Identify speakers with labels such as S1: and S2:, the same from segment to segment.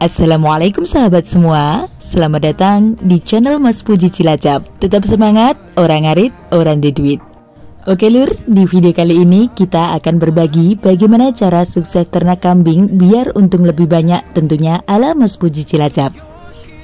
S1: Assalamualaikum sahabat semua, selamat datang di channel Mas Puji Cilacap. Tetap semangat, orang ngarit, orang di duit. Oke lur, di video kali ini kita akan berbagi bagaimana cara sukses ternak kambing biar untung lebih banyak, tentunya ala Mas Puji Cilacap.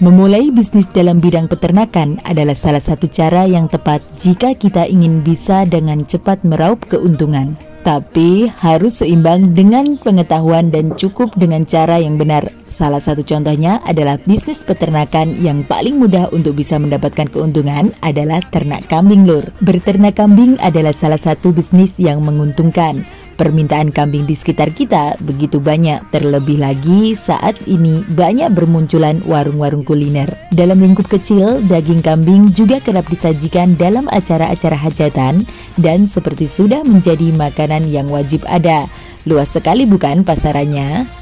S1: Memulai bisnis dalam bidang peternakan adalah salah satu cara yang tepat jika kita ingin bisa dengan cepat meraup keuntungan. Tapi harus seimbang dengan pengetahuan dan cukup dengan cara yang benar. Salah satu contohnya adalah bisnis peternakan yang paling mudah untuk bisa mendapatkan keuntungan adalah ternak kambing lur. Berternak kambing adalah salah satu bisnis yang menguntungkan. Permintaan kambing di sekitar kita begitu banyak, terlebih lagi saat ini banyak bermunculan warung-warung kuliner. Dalam lingkup kecil, daging kambing juga kerap disajikan dalam acara-acara hajatan dan seperti sudah menjadi makanan yang wajib ada. Luas sekali bukan pasarannya?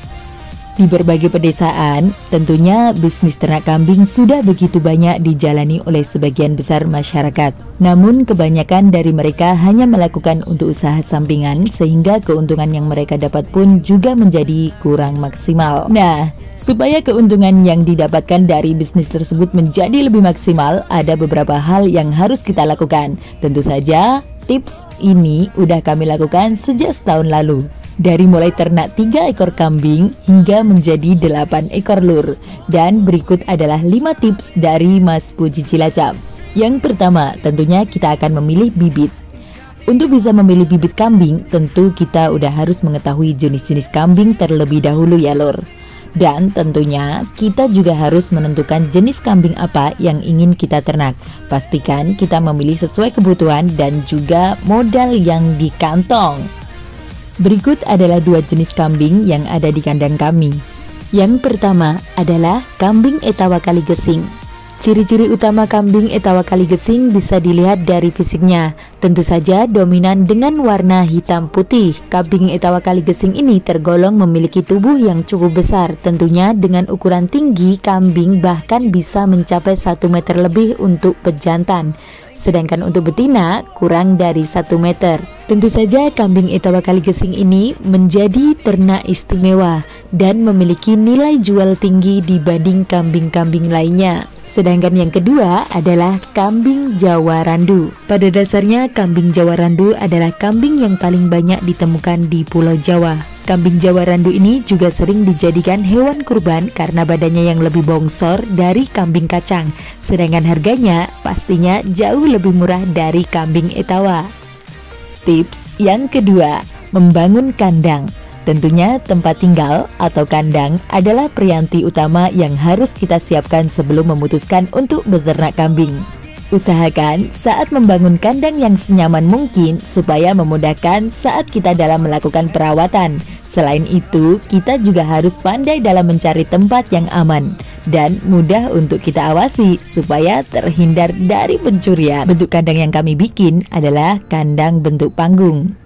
S1: Di berbagai pedesaan, tentunya bisnis ternak kambing sudah begitu banyak dijalani oleh sebagian besar masyarakat. Namun kebanyakan dari mereka hanya melakukan untuk usaha sampingan sehingga keuntungan yang mereka dapat pun juga menjadi kurang maksimal. Nah, supaya keuntungan yang didapatkan dari bisnis tersebut menjadi lebih maksimal, ada beberapa hal yang harus kita lakukan. Tentu saja, tips ini udah kami lakukan sejak setahun lalu. Dari mulai ternak 3 ekor kambing hingga menjadi 8 ekor lur. Dan berikut adalah 5 tips dari Mas Puji Cilacap. Yang pertama, tentunya kita akan memilih bibit. Untuk bisa memilih bibit kambing, tentu kita udah harus mengetahui jenis-jenis kambing terlebih dahulu ya lur. Dan tentunya kita juga harus menentukan jenis kambing apa yang ingin kita ternak. Pastikan kita memilih sesuai kebutuhan dan juga modal yang di kantong. Berikut adalah 2 jenis kambing yang ada di kandang kami. Yang pertama adalah kambing Etawa Kaligesing. Ciri-ciri utama kambing Etawa Kaligesing bisa dilihat dari fisiknya. Tentu saja dominan dengan warna hitam putih. Kambing Etawa Kaligesing ini tergolong memiliki tubuh yang cukup besar. Tentunya dengan ukuran tinggi kambing bahkan bisa mencapai 1 meter lebih untuk pejantan. Sedangkan untuk betina kurang dari 1 meter. Tentu saja kambing Etawa Kaligesing ini menjadi ternak istimewa dan memiliki nilai jual tinggi dibanding kambing-kambing lainnya. Sedangkan yang kedua adalah kambing Jawa Randu. Pada dasarnya kambing Jawa Randu adalah kambing yang paling banyak ditemukan di Pulau Jawa. Kambing Jawa Randu ini juga sering dijadikan hewan kurban karena badannya yang lebih bongsor dari kambing kacang. Sedangkan harganya pastinya jauh lebih murah dari kambing Etawa. Tips yang kedua, membangun kandang. Tentunya tempat tinggal atau kandang adalah prianti utama yang harus kita siapkan sebelum memutuskan untuk beternak kambing. Usahakan saat membangun kandang yang senyaman mungkin supaya memudahkan saat kita dalam melakukan perawatan. Selain itu, kita juga harus pandai dalam mencari tempat yang aman dan mudah untuk kita awasi supaya terhindar dari pencurian. Bentuk kandang yang kami bikin adalah kandang bentuk panggung.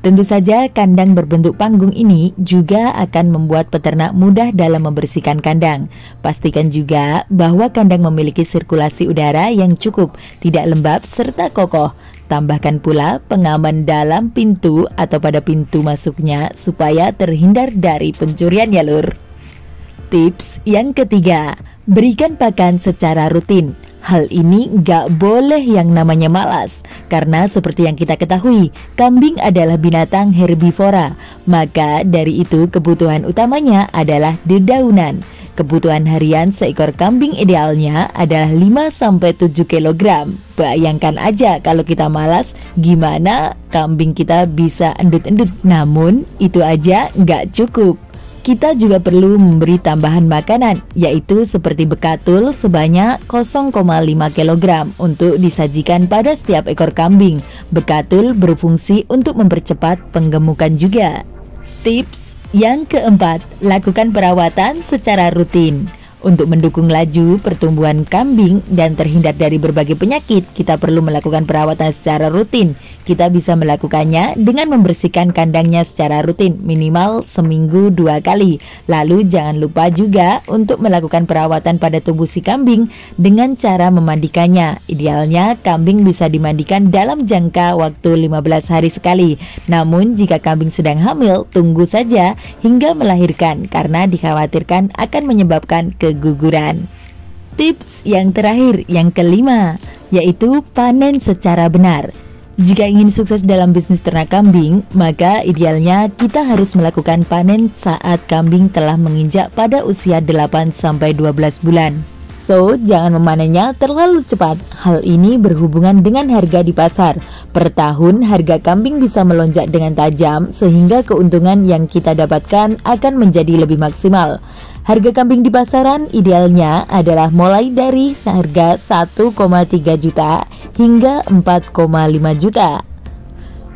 S1: Tentu saja kandang berbentuk panggung ini juga akan membuat peternak mudah dalam membersihkan kandang. Pastikan juga bahwa kandang memiliki sirkulasi udara yang cukup, tidak lembab serta kokoh. Tambahkan pula pengaman dalam pintu atau pada pintu masuknya supaya terhindar dari pencurian ya lur. Tips yang ketiga, berikan pakan secara rutin. Hal ini nggak boleh yang namanya malas, karena seperti yang kita ketahui, kambing adalah binatang herbivora. Maka dari itu kebutuhan utamanya adalah dedaunan. Kebutuhan harian seekor kambing idealnya adalah 5-7 kg. Bayangkan aja kalau kita malas, gimana kambing kita bisa endut-endut. Namun itu aja nggak cukup. Kita juga perlu memberi tambahan makanan, yaitu seperti bekatul sebanyak 0,5 kg untuk disajikan pada setiap ekor kambing. Bekatul berfungsi untuk mempercepat penggemukan juga. Tips yang keempat, lakukan perawatan secara rutin. Untuk mendukung laju pertumbuhan kambing dan terhindar dari berbagai penyakit, kita perlu melakukan perawatan secara rutin. Kita bisa melakukannya dengan membersihkan kandangnya secara rutin, minimal seminggu 2 kali. Lalu jangan lupa juga untuk melakukan perawatan pada tubuh si kambing dengan cara memandikannya. Idealnya kambing bisa dimandikan dalam jangka waktu 15 hari sekali. Namun jika kambing sedang hamil, tunggu saja hingga melahirkan karena dikhawatirkan akan menyebabkan keguguran. Tips yang terakhir, yang kelima, yaitu panen secara benar. Jika ingin sukses dalam bisnis ternak kambing, maka idealnya kita harus melakukan panen saat kambing telah menginjak pada usia 8-12 bulan. So, jangan memanennya terlalu cepat. Hal ini berhubungan dengan harga di pasar. Per tahun, harga kambing bisa melonjak dengan tajam sehingga keuntungan yang kita dapatkan akan menjadi lebih maksimal. Harga kambing di pasaran idealnya adalah mulai dari harga 1,3 juta hingga 4,5 juta.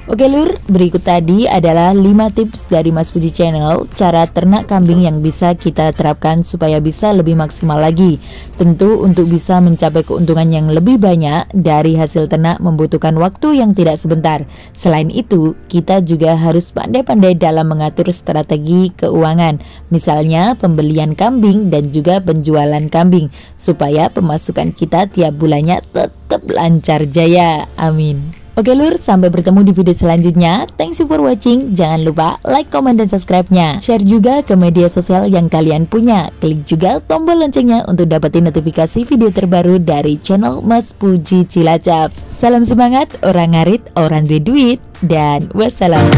S1: Oke lur, berikut tadi adalah 5 tips dari Mas Puji Channel cara ternak kambing yang bisa kita terapkan supaya bisa lebih maksimal lagi. Tentu untuk bisa mencapai keuntungan yang lebih banyak dari hasil ternak membutuhkan waktu yang tidak sebentar. Selain itu, kita juga harus pandai-pandai dalam mengatur strategi keuangan, misalnya pembelian kambing dan juga penjualan kambing, supaya pemasukan kita tiap bulannya tetap lancar jaya. Amin. Oke lur, sampai bertemu di video selanjutnya. Thanks you for watching. Jangan lupa like, comment, dan subscribe-nya. Share juga ke media sosial yang kalian punya. Klik juga tombol loncengnya untuk dapetin notifikasi video terbaru dari channel Mas Puji Cilacap. Salam semangat, orang ngarit, orang duit, dan wassalam.